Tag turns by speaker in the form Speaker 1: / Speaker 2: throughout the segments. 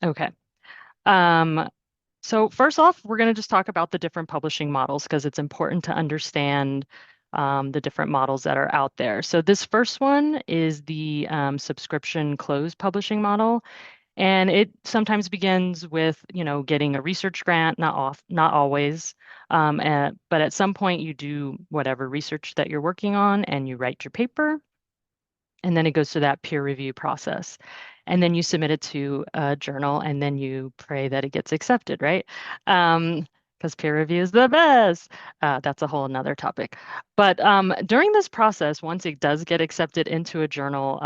Speaker 1: Okay. Um, so first off, we're going to just talk about the different publishing models because it's important to understand the different models that are out there. So this first one is the subscription closed publishing model. And it sometimes begins with, getting a research grant, not always. But at some point you do whatever research that you're working on and you write your paper, and then it goes through that peer review process. And then you submit it to a journal and then you pray that it gets accepted, right? Because peer review is the best. That's a whole another topic. But during this process, once it does get accepted into a journal,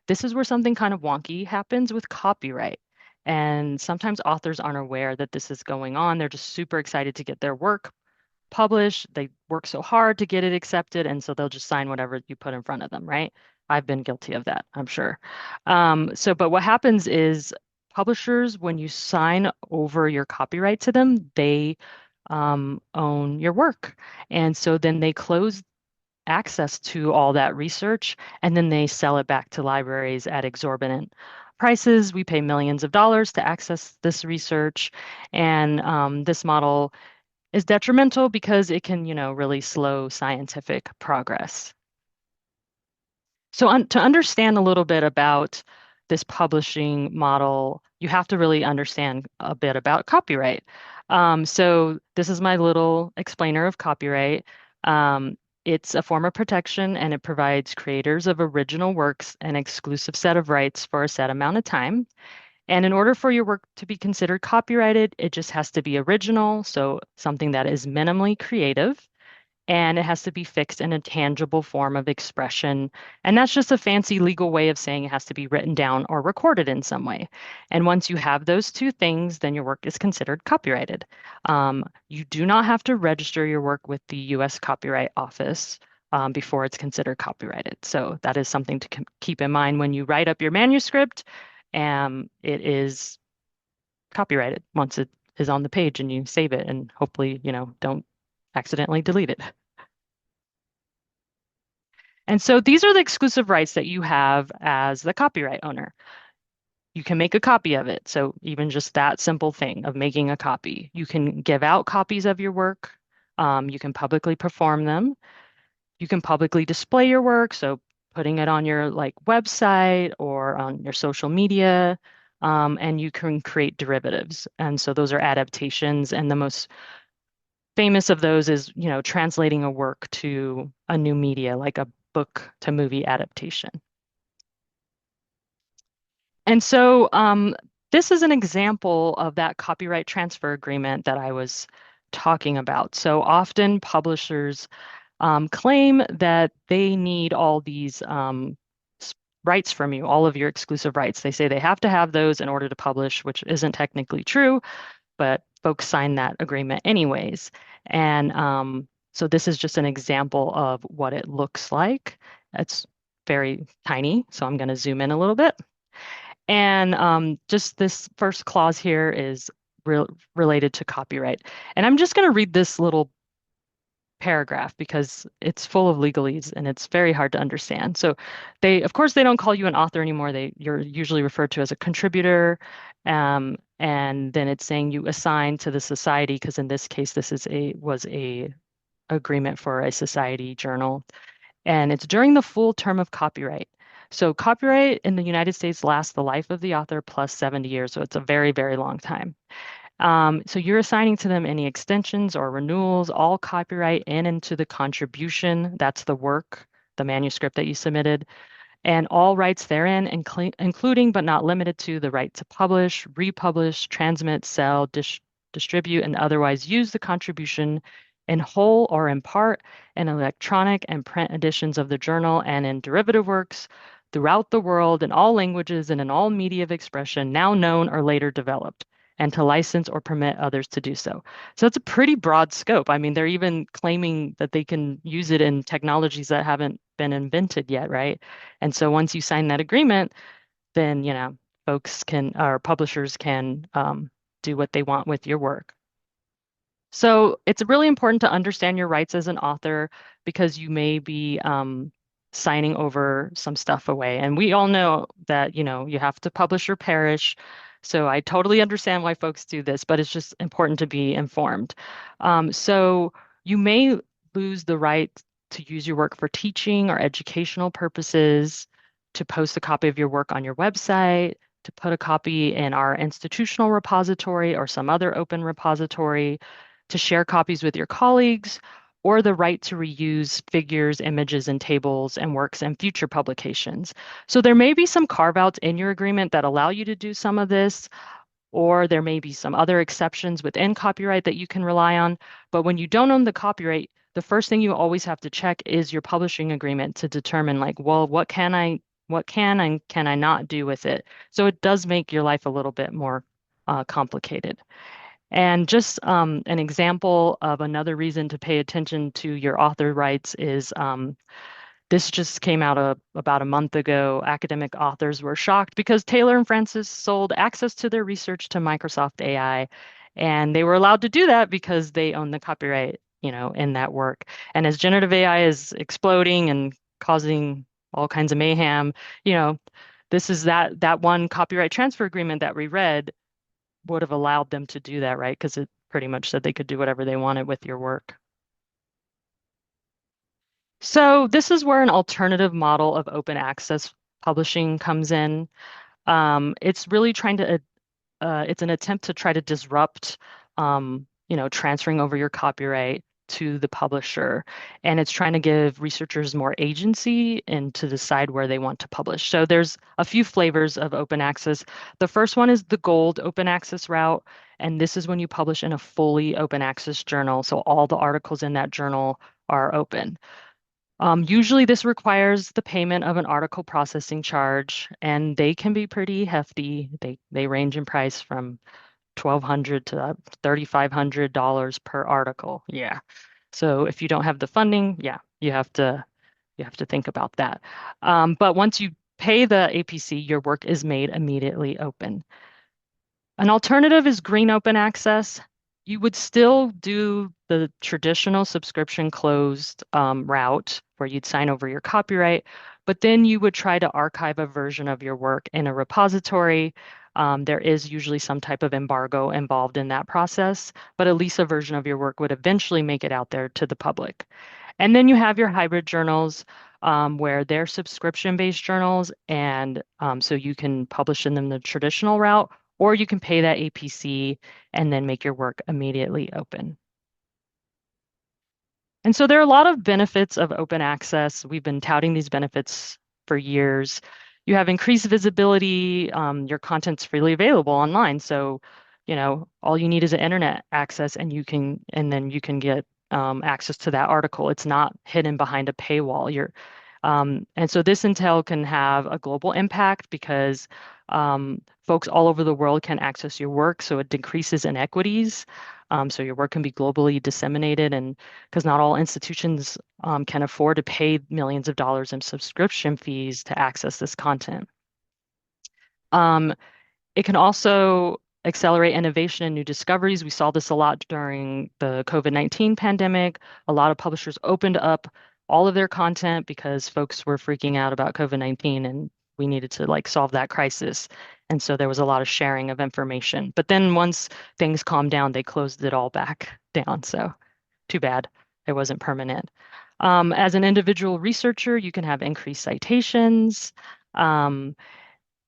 Speaker 1: this is where something kind of wonky happens with copyright. And sometimes authors aren't aware that this is going on. They're just super excited to get their work published. They work so hard to get it accepted, and so they'll just sign whatever you put in front of them, right? I've been guilty of that, I'm sure. But what happens is publishers, when you sign over your copyright to them, they own your work. And so then they close access to all that research, and then they sell it back to libraries at exorbitant prices. We pay millions of dollars to access this research, and this model is detrimental because it can, really slow scientific progress. So to understand a little bit about this publishing model, you have to really understand a bit about copyright. So this is my little explainer of copyright. It's a form of protection and it provides creators of original works an exclusive set of rights for a set amount of time. And in order for your work to be considered copyrighted, it just has to be original, so something that is minimally creative, and it has to be fixed in a tangible form of expression. And that's just a fancy legal way of saying it has to be written down or recorded in some way. And once you have those two things, then your work is considered copyrighted. You do not have to register your work with the US Copyright Office. Before it's considered copyrighted. So that is something to keep in mind when you write up your manuscript. It is copyrighted once it is on the page and you save it and hopefully, don't accidentally delete it. And so these are the exclusive rights that you have as the copyright owner. You can make a copy of it. So even just that simple thing of making a copy, you can give out copies of your work. You can publicly perform them. You can publicly display your work. So putting it on your like website or on your social media. And you can create derivatives. And so those are adaptations. And the most famous of those is, translating a work to a new media, like a book to movie adaptation. And so this is an example of that copyright transfer agreement that I was talking about. So often publishers claim that they need all these rights from you, all of your exclusive rights. They say they have to have those in order to publish, which isn't technically true, but folks sign that agreement anyways. And so this is just an example of what it looks like. It's very tiny, so I'm going to zoom in a little bit. And just this first clause here is related to copyright. And I'm just going to read this little paragraph because it's full of legalese and it's very hard to understand. So of course, they don't call you an author anymore. You're usually referred to as a contributor. And then it's saying you assign to the society, because in this case, was a agreement for a society journal. And it's during the full term of copyright. So copyright in the United States lasts the life of the author plus 70 years. So it's a very, very long time. So you're assigning to them any extensions or renewals, all copyright in and to the contribution. That's the work, the manuscript that you submitted, and all rights therein, including but not limited to the right to publish, republish, transmit, sell, distribute, and otherwise use the contribution in whole or in part in electronic and print editions of the journal and in derivative works throughout the world in all languages and in all media of expression now known or later developed, and to license or permit others to do so. So it's a pretty broad scope. I mean, they're even claiming that they can use it in technologies that haven't been invented yet, right? And so once you sign that agreement, then, folks can, or publishers can do what they want with your work. So it's really important to understand your rights as an author because you may be signing over some stuff away. And we all know that, you have to publish or perish. So I totally understand why folks do this, but it's just important to be informed. So you may lose the right to use your work for teaching or educational purposes, to post a copy of your work on your website, to put a copy in our institutional repository or some other open repository, to share copies with your colleagues, or the right to reuse figures, images, and tables and works in future publications. So there may be some carve-outs in your agreement that allow you to do some of this, or there may be some other exceptions within copyright that you can rely on. But when you don't own the copyright, the first thing you always have to check is your publishing agreement to determine like, well, what can and can I not do with it? So it does make your life a little bit more complicated. And just an example of another reason to pay attention to your author rights is this just came out about a month ago. Academic authors were shocked because Taylor and Francis sold access to their research to Microsoft AI, and they were allowed to do that because they own the copyright, in that work. And as generative AI is exploding and causing all kinds of mayhem, you know, this is that one copyright transfer agreement that we read would have allowed them to do that, right? Because it pretty much said they could do whatever they wanted with your work. So this is where an alternative model of open access publishing comes in. It's really trying to, it's an attempt to try to disrupt, transferring over your copyright to the publisher. And it's trying to give researchers more agency and to decide where they want to publish. So there's a few flavors of open access. The first one is the gold open access route. And this is when you publish in a fully open access journal. So all the articles in that journal are open. Usually, this requires the payment of an article processing charge, and they can be pretty hefty. They range in price from 1,200 to $3,500 per article. Yeah. So if you don't have the funding, yeah, you have to think about that. But once you pay the APC, your work is made immediately open. An alternative is green open access. You would still do the traditional subscription closed route where you'd sign over your copyright, but then you would try to archive a version of your work in a repository. There is usually some type of embargo involved in that process, but at least a version of your work would eventually make it out there to the public. And then you have your hybrid journals, where they're subscription-based journals, and so you can publish in them the traditional route, or you can pay that APC and then make your work immediately open. And so there are a lot of benefits of open access. We've been touting these benefits for years. You have increased visibility. Your content's freely available online. So, all you need is an internet access and then you can get access to that article. It's not hidden behind a paywall. And so this intel can have a global impact because folks all over the world can access your work. So it decreases inequities. So your work can be globally disseminated, and because not all institutions can afford to pay millions of dollars in subscription fees to access this content. Um, it can also accelerate innovation and new discoveries. We saw this a lot during the COVID-19 pandemic. A lot of publishers opened up all of their content because folks were freaking out about COVID-19 and we needed to like solve that crisis. And so there was a lot of sharing of information. But then once things calmed down, they closed it all back down. So too bad it wasn't permanent. As an individual researcher, you can have increased citations. Um,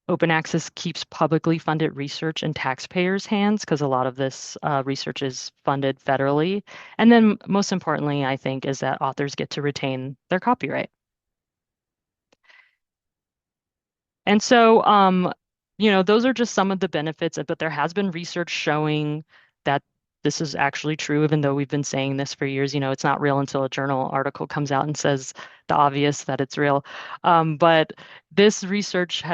Speaker 1: Open access keeps publicly funded research in taxpayers' hands because a lot of this research is funded federally. And then, most importantly, I think, is that authors get to retain their copyright. And so, those are just some of the benefits, but there has been research showing that this is actually true, even though we've been saying this for years. It's not real until a journal article comes out and says the obvious that it's real. But this research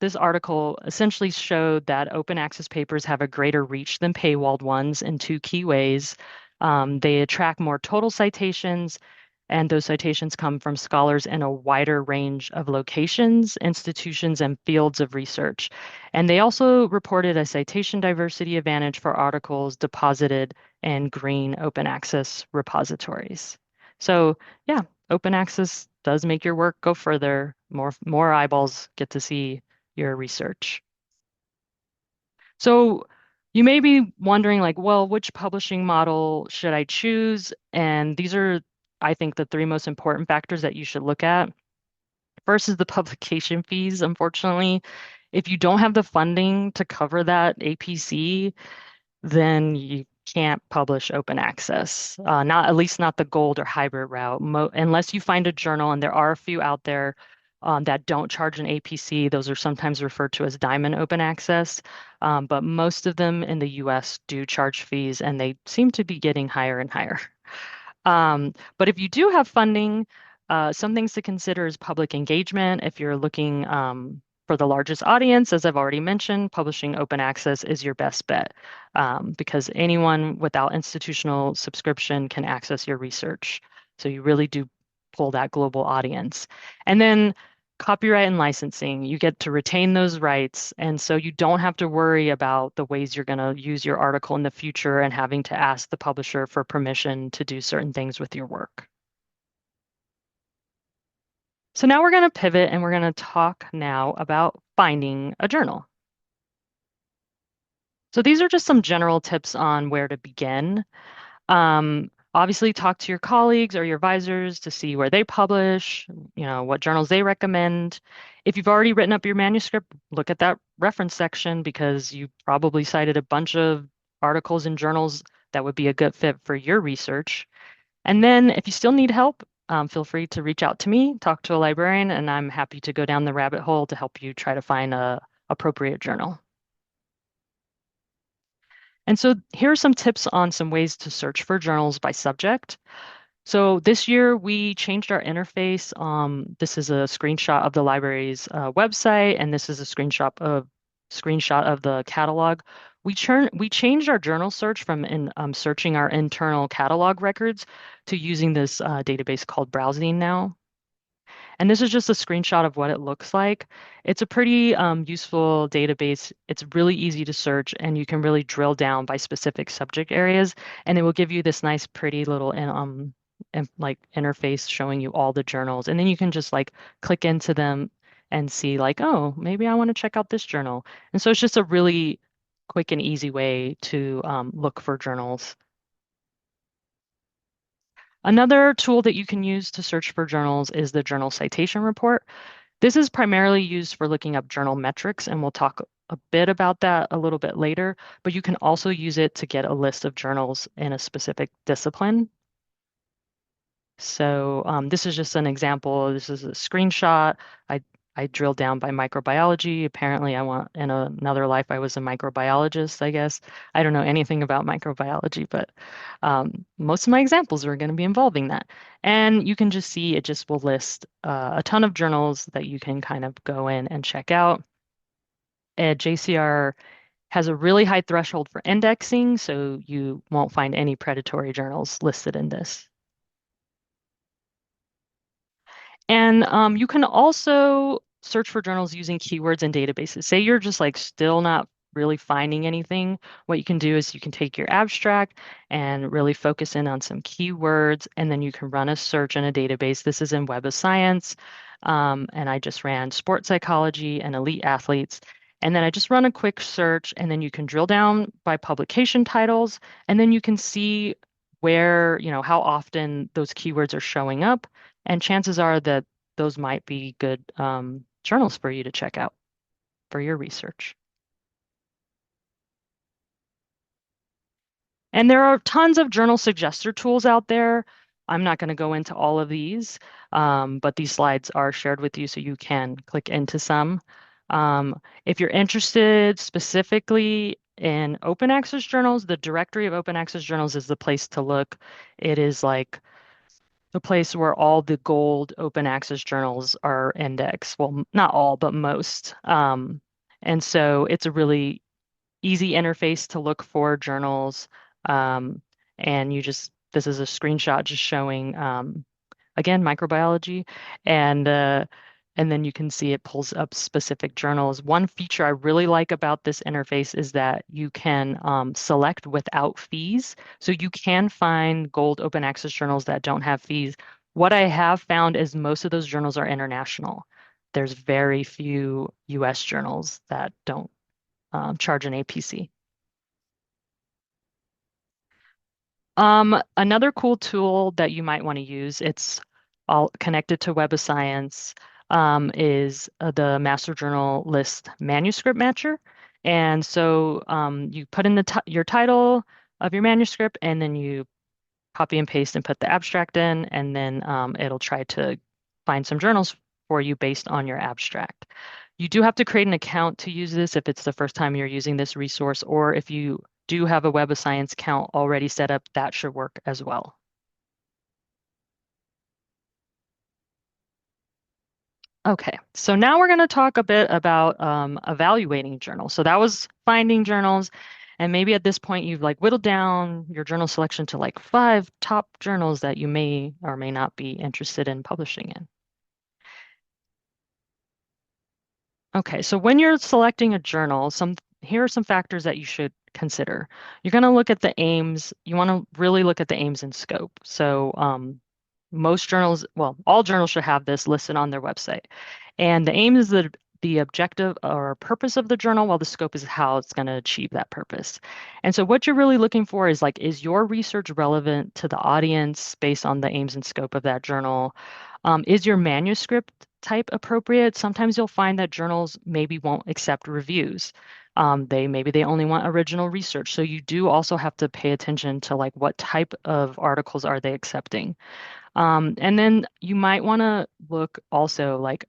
Speaker 1: this article essentially showed that open access papers have a greater reach than paywalled ones in two key ways. They attract more total citations, and those citations come from scholars in a wider range of locations, institutions, and fields of research. And they also reported a citation diversity advantage for articles deposited in green open access repositories. So yeah, open access does make your work go further. More eyeballs get to see your research. So you may be wondering, like, well, which publishing model should I choose? And these are, I think, the three most important factors that you should look at. First is the publication fees, unfortunately. If you don't have the funding to cover that APC, then you can't publish open access. Not at least not the gold or hybrid route. Unless you find a journal, and there are a few out there that don't charge an APC. Those are sometimes referred to as diamond open access. But most of them in the US do charge fees, and they seem to be getting higher and higher. But if you do have funding, some things to consider is public engagement. If you're looking for the largest audience, as I've already mentioned, publishing open access is your best bet because anyone without institutional subscription can access your research. So you really do pull that global audience. And then copyright and licensing, you get to retain those rights. And so you don't have to worry about the ways you're going to use your article in the future and having to ask the publisher for permission to do certain things with your work. So now we're going to pivot and we're going to talk now about finding a journal. So these are just some general tips on where to begin. Obviously, talk to your colleagues or your advisors to see where they publish, what journals they recommend. If you've already written up your manuscript, look at that reference section because you probably cited a bunch of articles and journals that would be a good fit for your research. And then if you still need help, feel free to reach out to me, talk to a librarian, and I'm happy to go down the rabbit hole to help you try to find a appropriate journal. And so here are some tips on some ways to search for journals by subject. So this year we changed our interface. This is a screenshot of the library's website, and this is a screenshot of the catalog. We changed our journal search from searching our internal catalog records to using this database called Browsing now. And this is just a screenshot of what it looks like. It's a pretty useful database. It's really easy to search, and you can really drill down by specific subject areas, and it will give you this nice, pretty little like interface showing you all the journals. And then you can just like click into them and see like, oh, maybe I want to check out this journal. And so it's just a really quick and easy way to look for journals. Another tool that you can use to search for journals is the Journal Citation Report. This is primarily used for looking up journal metrics, and we'll talk a bit about that a little bit later, but you can also use it to get a list of journals in a specific discipline. So this is just an example. This is a screenshot. I I drilled down by microbiology. Apparently, in another life I was a microbiologist, I guess. I don't know anything about microbiology, but most of my examples are going to be involving that. And you can just see it just will list a ton of journals that you can kind of go in and check out. JCR has a really high threshold for indexing, so you won't find any predatory journals listed in this. And you can also search for journals using keywords and databases. Say you're just like still not really finding anything. What you can do is you can take your abstract and really focus in on some keywords, and then you can run a search in a database. This is in Web of Science. And I just ran sports psychology and elite athletes. And then I just run a quick search, and then you can drill down by publication titles, and then you can see where, how often those keywords are showing up. And chances are that those might be good journals for you to check out for your research. And there are tons of journal suggester tools out there. I'm not going to go into all of these, but these slides are shared with you so you can click into some. If you're interested specifically in open access journals, the directory of open access journals is the place to look. It is like the place where all the gold open access journals are indexed. Well, not all, but most. And so it's a really easy interface to look for journals. Um, and this is a screenshot just showing again, microbiology, and uh, and then you can see it pulls up specific journals. One feature I really like about this interface is that you can select without fees. So you can find gold open access journals that don't have fees. What I have found is most of those journals are international. There's very few US journals that don't charge an APC. Another cool tool that you might want to use, it's all connected to Web of Science, is the Master Journal List Manuscript Matcher. And so you put in your title of your manuscript, and then you copy and paste and put the abstract in, and then it'll try to find some journals for you based on your abstract. You do have to create an account to use this if it's the first time you're using this resource, or if you do have a Web of Science account already set up, that should work as well. Okay, so now we're going to talk a bit about evaluating journals. So that was finding journals, and maybe at this point you've like whittled down your journal selection to like 5 top journals that you may or may not be interested in publishing in. Okay, so when you're selecting a journal, here are some factors that you should consider. You're going to look at the aims. You want to really look at the aims and scope. So most journals, well, all journals should have this listed on their website. And the aim is the objective or purpose of the journal, while the scope is how it's going to achieve that purpose. And so what you're really looking for is like, is your research relevant to the audience based on the aims and scope of that journal? Is your manuscript type appropriate? Sometimes you'll find that journals maybe won't accept reviews. Maybe they only want original research. So you do also have to pay attention to like what type of articles are they accepting. And then you might want to look also like,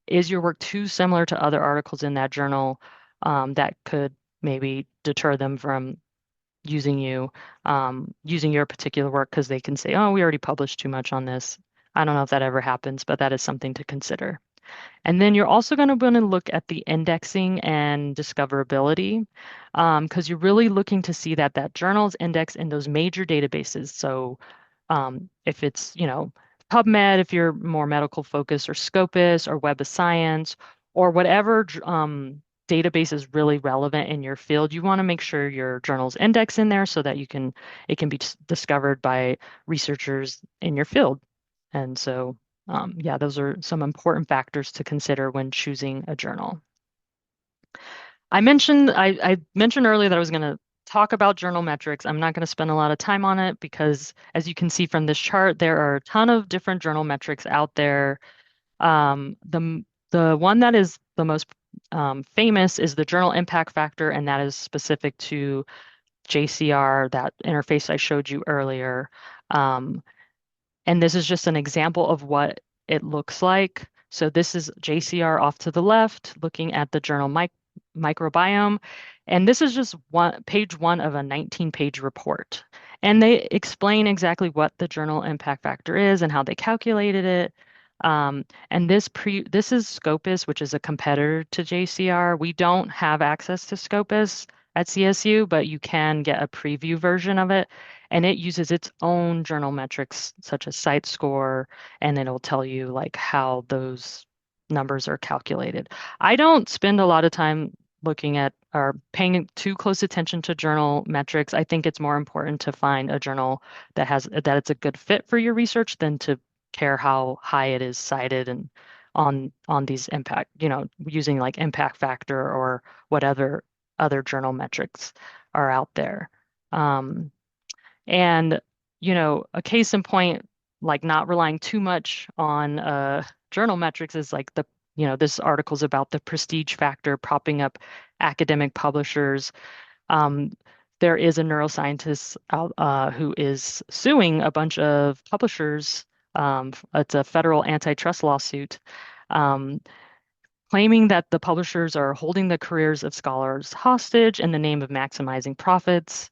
Speaker 1: is your work too similar to other articles in that journal that could maybe deter them from using your particular work because they can say, oh, we already published too much on this. I don't know if that ever happens, but that is something to consider. And then you're also going to want to look at the indexing and discoverability because you're really looking to see that that journal is indexed in those major databases. So if it's, PubMed, if you're more medical focused, or Scopus, or Web of Science, or whatever database is really relevant in your field, you want to make sure your journal's index in there so that it can be discovered by researchers in your field. And so, yeah, those are some important factors to consider when choosing a journal. I mentioned earlier that I was going to talk about journal metrics. I'm not going to spend a lot of time on it because, as you can see from this chart, there are a ton of different journal metrics out there. The one that is the most famous is the journal impact factor, and that is specific to JCR, that interface I showed you earlier. And this is just an example of what it looks like. So this is JCR off to the left, looking at the journal microbiome. And this is just page one of a 19-page report. And they explain exactly what the journal impact factor is and how they calculated it. And this is Scopus, which is a competitor to JCR. We don't have access to Scopus at CSU, but you can get a preview version of it. And it uses its own journal metrics, such as site score, and it'll tell you like how those numbers are calculated. I don't spend a lot of time looking at or paying too close attention to journal metrics. I think it's more important to find a journal that it's a good fit for your research than to care how high it is cited and on these impact, using like impact factor or whatever other journal metrics are out there. And, a case in point, like not relying too much on journal metrics is like this article's about the prestige factor propping up academic publishers. Um, there is a neuroscientist out, who is suing a bunch of publishers. It's a federal antitrust lawsuit, um, claiming that the publishers are holding the careers of scholars hostage in the name of maximizing profits.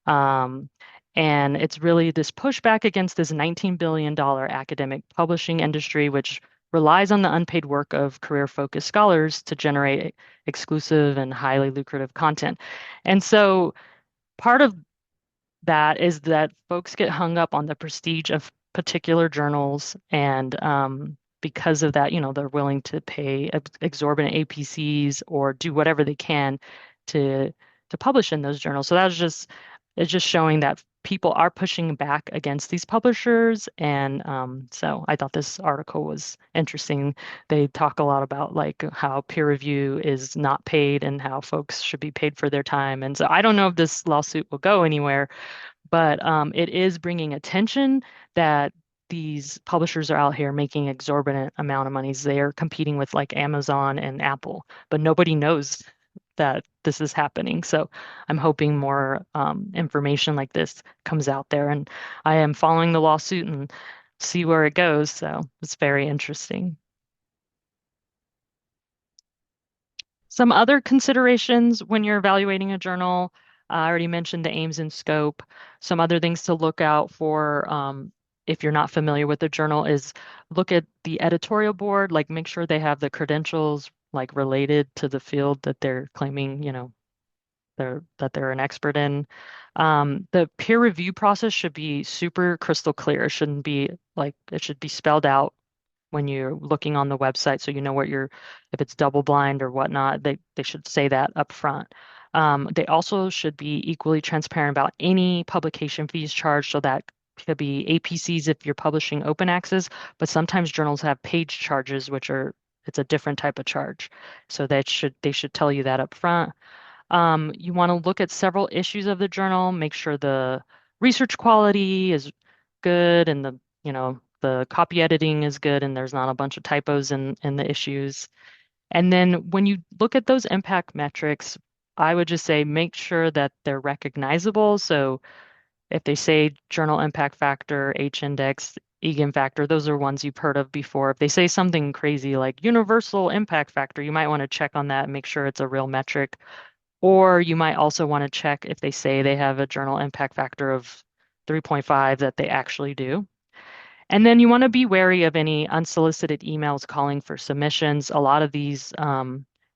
Speaker 1: Um, and it's really this pushback against this $19 billion academic publishing industry, which relies on the unpaid work of career-focused scholars to generate exclusive and highly lucrative content. And so part of that is that folks get hung up on the prestige of particular journals, and because of that, they're willing to pay exorbitant APCs or do whatever they can to publish in those journals. So it's just showing that people are pushing back against these publishers, and so I thought this article was interesting. They talk a lot about like how peer review is not paid and how folks should be paid for their time. And so I don't know if this lawsuit will go anywhere, but it is bringing attention that these publishers are out here making exorbitant amount of monies. They are competing with like Amazon and Apple, but nobody knows that this is happening. So I'm hoping more information like this comes out there, and I am following the lawsuit and see where it goes. So it's very interesting. Some other considerations when you're evaluating a journal, I already mentioned the aims and scope. Some other things to look out for if you're not familiar with the journal is look at the editorial board, like make sure they have the credentials like related to the field that they're claiming, they're an expert in. The peer review process should be super crystal clear. It shouldn't be like it should be spelled out when you're looking on the website so you know what you're if it's double blind or whatnot, they should say that up front. They also should be equally transparent about any publication fees charged, so that could be APCs if you're publishing open access, but sometimes journals have page charges, which are it's a different type of charge. So they should tell you that up front. You want to look at several issues of the journal, make sure the research quality is good and the copy editing is good and there's not a bunch of typos in the issues. And then when you look at those impact metrics, I would just say make sure that they're recognizable. So if they say journal impact factor, H index, Egan factor, those are ones you've heard of before. If they say something crazy like universal impact factor, you might want to check on that and make sure it's a real metric. Or you might also want to check if they say they have a journal impact factor of 3.5 that they actually do. And then you want to be wary of any unsolicited emails calling for submissions. A lot of these,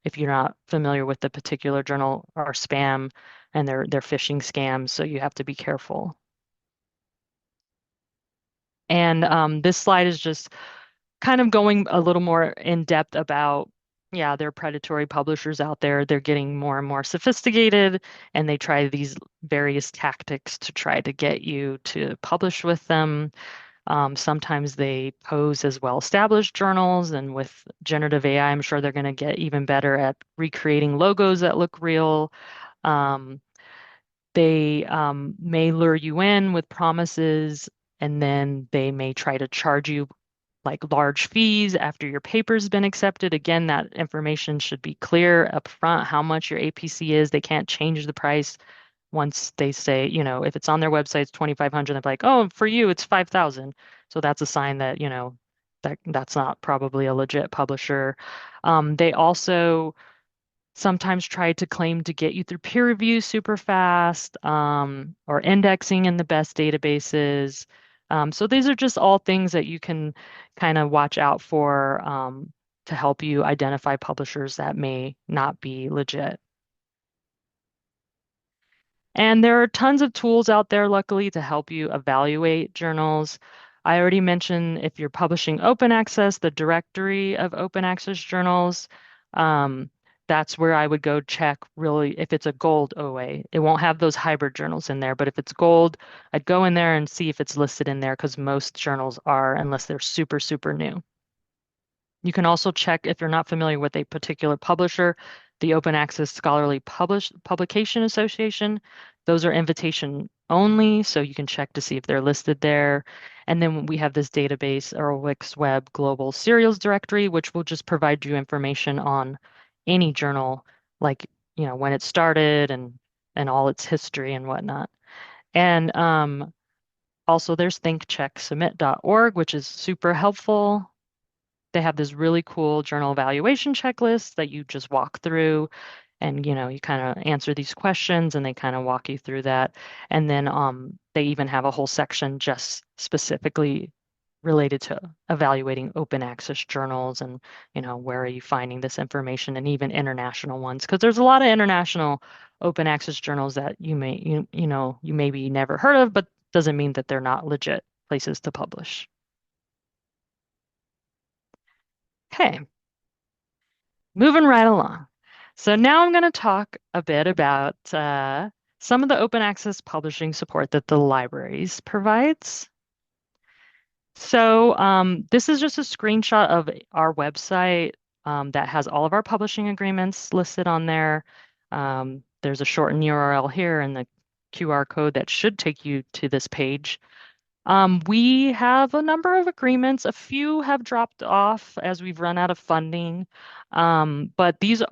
Speaker 1: if you're not familiar with the particular journal, are spam and they're phishing scams, so you have to be careful. And this slide is just kind of going a little more in depth about, yeah, there are predatory publishers out there. They're getting more and more sophisticated, and they try these various tactics to try to get you to publish with them. Sometimes they pose as well-established journals, and with generative AI, I'm sure they're going to get even better at recreating logos that look real. Um, they may lure you in with promises, and then they may try to charge you like large fees after your paper's been accepted. Again, that information should be clear up front how much your APC is. They can't change the price once they say, if it's on their website, it's 2,500, they're like, oh, for you, it's 5,000. So that's a sign that, that's not probably a legit publisher. They also sometimes try to claim to get you through peer review super fast, or indexing in the best databases. So these are just all things that you can kind of watch out for, to help you identify publishers that may not be legit. And there are tons of tools out there, luckily, to help you evaluate journals. I already mentioned if you're publishing open access, the directory of open access journals. Um, that's where I would go check really if it's a gold OA. It won't have those hybrid journals in there, but if it's gold, I'd go in there and see if it's listed in there because most journals are, unless they're super, super new. You can also check if you're not familiar with a particular publisher, the Open Access Scholarly Publication Association. Those are invitation only, so you can check to see if they're listed there. And then we have this database, Erlwick's Web Global Serials Directory, which will just provide you information on any journal, like when it started and all its history and whatnot. And also there's thinkchecksubmit.org, which is super helpful. They have this really cool journal evaluation checklist that you just walk through and you kind of answer these questions and they kind of walk you through that. And then they even have a whole section just specifically related to evaluating open access journals and where are you finding this information, and even international ones, because there's a lot of international open access journals that you maybe never heard of, but doesn't mean that they're not legit places to publish. Okay. Moving right along. So now I'm going to talk a bit about some of the open access publishing support that the libraries provides. So this is just a screenshot of our website that has all of our publishing agreements listed on there. There's a shortened URL here and the QR code that should take you to this page. We have a number of agreements. A few have dropped off as we've run out of funding, but these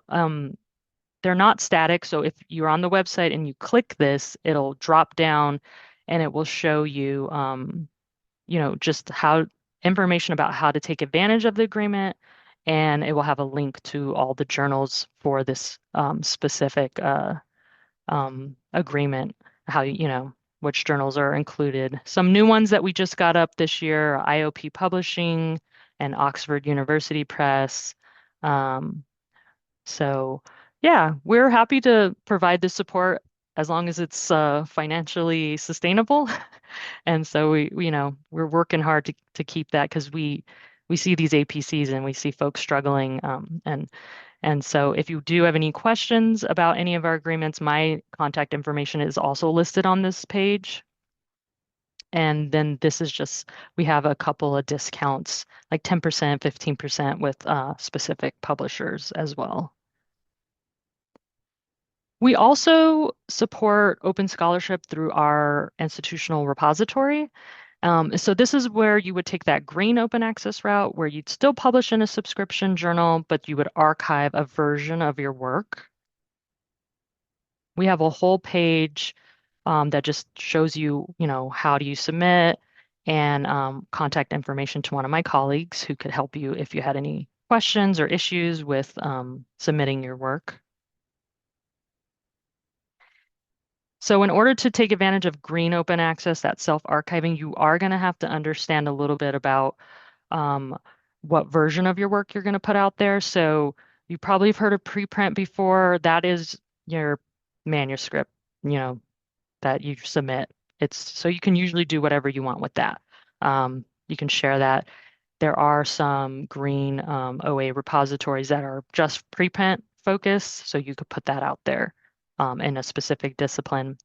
Speaker 1: they're not static. So if you're on the website and you click this, it'll drop down and it will show you, just how information about how to take advantage of the agreement. And it will have a link to all the journals for this specific agreement, how, which journals are included. Some new ones that we just got up this year, IOP Publishing and Oxford University Press. Um, so, yeah, we're happy to provide this support as long as it's financially sustainable. And so we're working hard to keep that because we see these APCs and we see folks struggling. And so if you do have any questions about any of our agreements, my contact information is also listed on this page. And then this is just, we have a couple of discounts, like 10%, 15% with specific publishers as well. We also support open scholarship through our institutional repository. So this is where you would take that green open access route where you'd still publish in a subscription journal, but you would archive a version of your work. We have a whole page that just shows you, how do you submit and contact information to one of my colleagues who could help you if you had any questions or issues with submitting your work. So in order to take advantage of green open access, that self-archiving, you are going to have to understand a little bit about um, what version of your work you're going to put out there. So you probably have heard of preprint before. That is your manuscript, that you submit. It's so you can usually do whatever you want with that. You can share that. There are some green OA repositories that are just preprint focused, so you could put that out there in a specific discipline.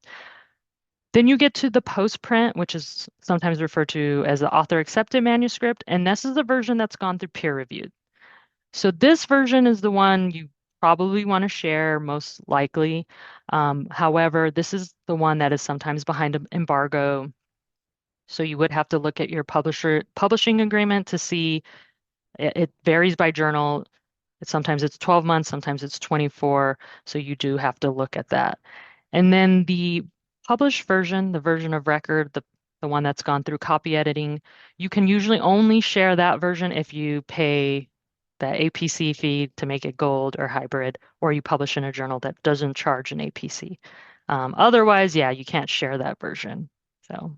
Speaker 1: Then you get to the postprint, which is sometimes referred to as the author accepted manuscript, and this is the version that's gone through peer review. So this version is the one you probably want to share most likely. However, this is the one that is sometimes behind an embargo. So you would have to look at your publishing agreement to see it varies by journal. Sometimes it's 12 months, sometimes it's 24. So you do have to look at that. And then the published version, the version of record, the one that's gone through copy editing, you can usually only share that version if you pay the APC fee to make it gold or hybrid, or you publish in a journal that doesn't charge an APC. Otherwise, yeah, you can't share that version. So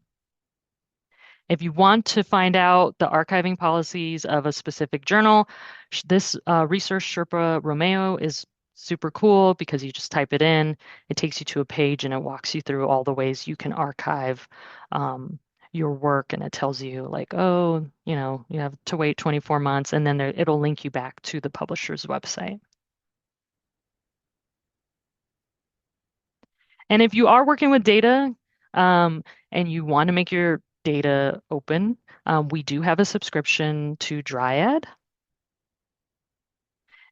Speaker 1: if you want to find out the archiving policies of a specific journal, this Research Sherpa Romeo is super cool because you just type it in, it takes you to a page and it walks you through all the ways you can archive your work, and it tells you like, oh, you have to wait 24 months, and then it'll link you back to the publisher's website. And if you are working with data and you want to make your data open, we do have a subscription to Dryad,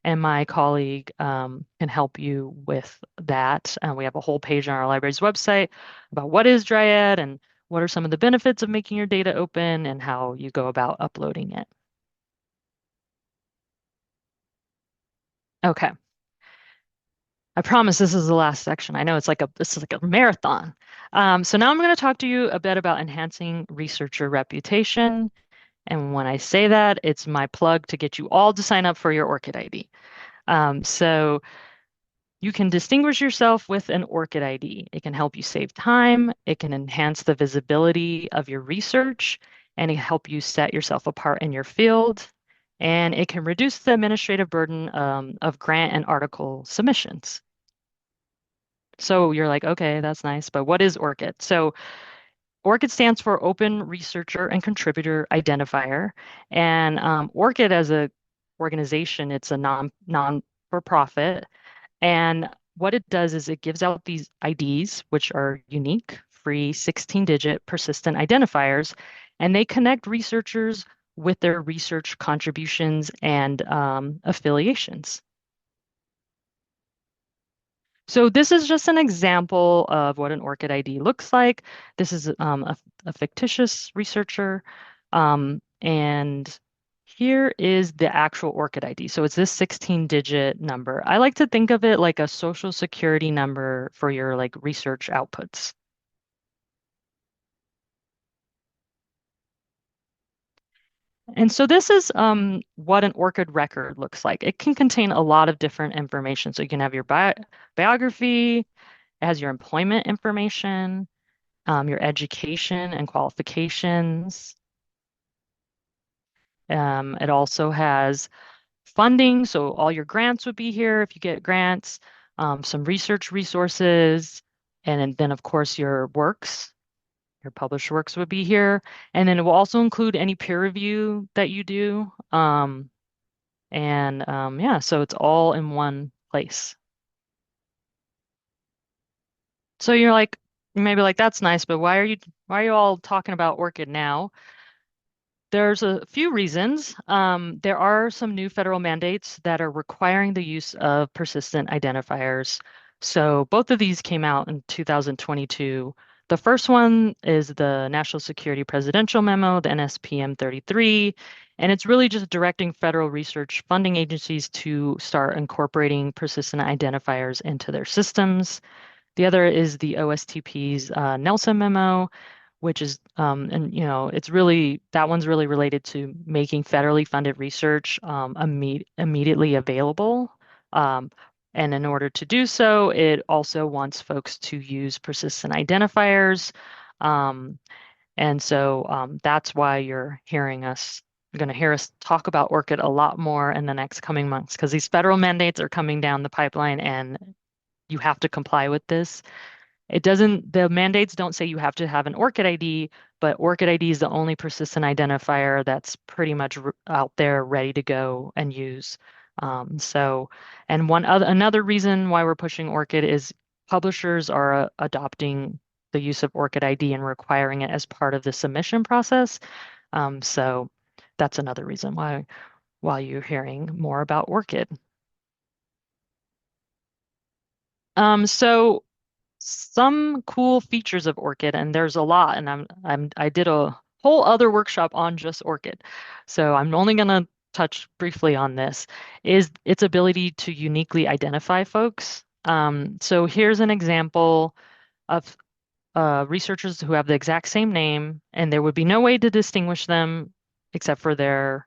Speaker 1: and my colleague can help you with that. We have a whole page on our library's website about what is Dryad and what are some of the benefits of making your data open and how you go about uploading it. Okay. I promise this is the last section. I know this is like a marathon. So now I'm going to talk to you a bit about enhancing researcher reputation. And when I say that, it's my plug to get you all to sign up for your ORCHiD ID. So you can distinguish yourself with an ORCHiD ID. It can help you save time, it can enhance the visibility of your research, and it can help you set yourself apart in your field. And it can reduce the administrative burden of grant and article submissions. So you're like, okay, that's nice, but what is ORCHiD? So ORCHiD stands for Open Researcher and Contributor Identifier. And ORCHiD as a organization, it's a non for profit. And what it does is it gives out these IDs, which are unique, free 16-digit persistent identifiers, and they connect researchers with their research contributions and affiliations. So this is just an example of what an ORCID ID looks like. This is a fictitious researcher, and here is the actual ORCID ID. So it's this 16-digit number. I like to think of it like a social security number for your like research outputs. And so this is what an ORCID record looks like. It can contain a lot of different information. So you can have your biography, it has your employment information, your education and qualifications. It also has funding, so all your grants would be here if you get grants, some research resources, and then of course your works, your published works would be here. And then it will also include any peer review that you do. Yeah, so it's all in one place. So you're like, maybe like, that's nice, but why are you all talking about ORCID now? There's a few reasons. There are some new federal mandates that are requiring the use of persistent identifiers. So both of these came out in 2022. The first one is the National Security Presidential Memo, the NSPM 33, and it's really just directing federal research funding agencies to start incorporating persistent identifiers into their systems. The other is the OSTP's Nelson Memo, which is, and it's really, that one's really related to making federally funded research immediately available. Um, and in order to do so, it also wants folks to use persistent identifiers. Um, and so that's why you're going to hear us talk about ORCID a lot more in the next coming months, because these federal mandates are coming down the pipeline and you have to comply with this. The mandates don't say you have to have an ORCID ID, but ORCID ID is the only persistent identifier that's pretty much out there ready to go and use. And another reason why we're pushing ORCID is publishers are adopting the use of ORCID ID and requiring it as part of the submission process. So that's another reason why you're hearing more about ORCID. So some cool features of ORCID, and there's a lot, and I did a whole other workshop on just ORCID. So I'm only gonna touch briefly on this, is its ability to uniquely identify folks. So here's an example of researchers who have the exact same name, and there would be no way to distinguish them except for their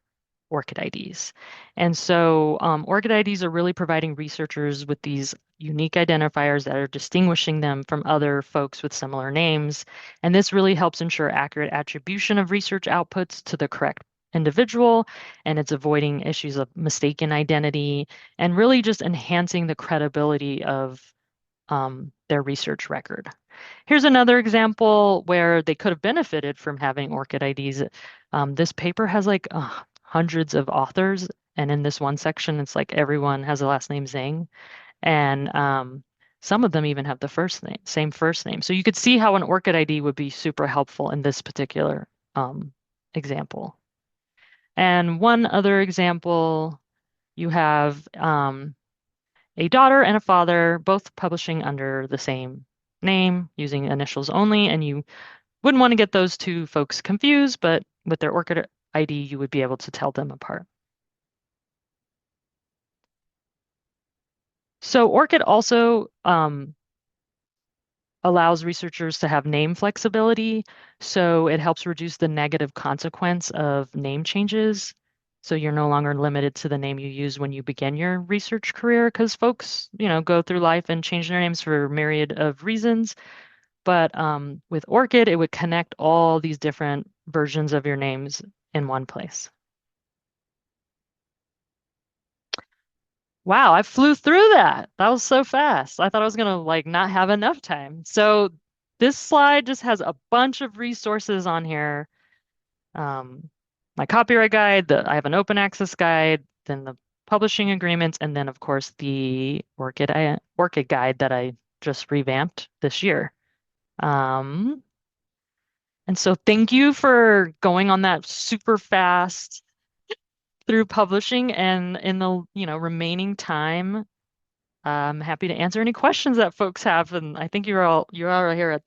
Speaker 1: ORCID IDs. And so ORCID IDs are really providing researchers with these unique identifiers that are distinguishing them from other folks with similar names. And this really helps ensure accurate attribution of research outputs to the correct individual, and it's avoiding issues of mistaken identity and really just enhancing the credibility of their research record. Here's another example where they could have benefited from having ORCID IDs. This paper has like hundreds of authors, and in this one section, it's like everyone has a last name Zhang, and some of them even have the same first name. So you could see how an ORCID ID would be super helpful in this particular example. And one other example, you have a daughter and a father, both publishing under the same name, using initials only, and you wouldn't want to get those two folks confused, but with their ORCID ID, you would be able to tell them apart. So ORCID also allows researchers to have name flexibility, so it helps reduce the negative consequence of name changes. So you're no longer limited to the name you use when you begin your research career, because folks, go through life and change their names for a myriad of reasons. But with ORCID, it would connect all these different versions of your names in one place. Wow, I flew through that. That was so fast. I thought I was gonna like not have enough time. So this slide just has a bunch of resources on here. Um, my copyright guide, I have an open access guide, then the publishing agreements, and then of course the ORCID guide that I just revamped this year. Um, and so thank you for going on that super fast through publishing, and in the, remaining time, I'm happy to answer any questions that folks have. And I think you're all here at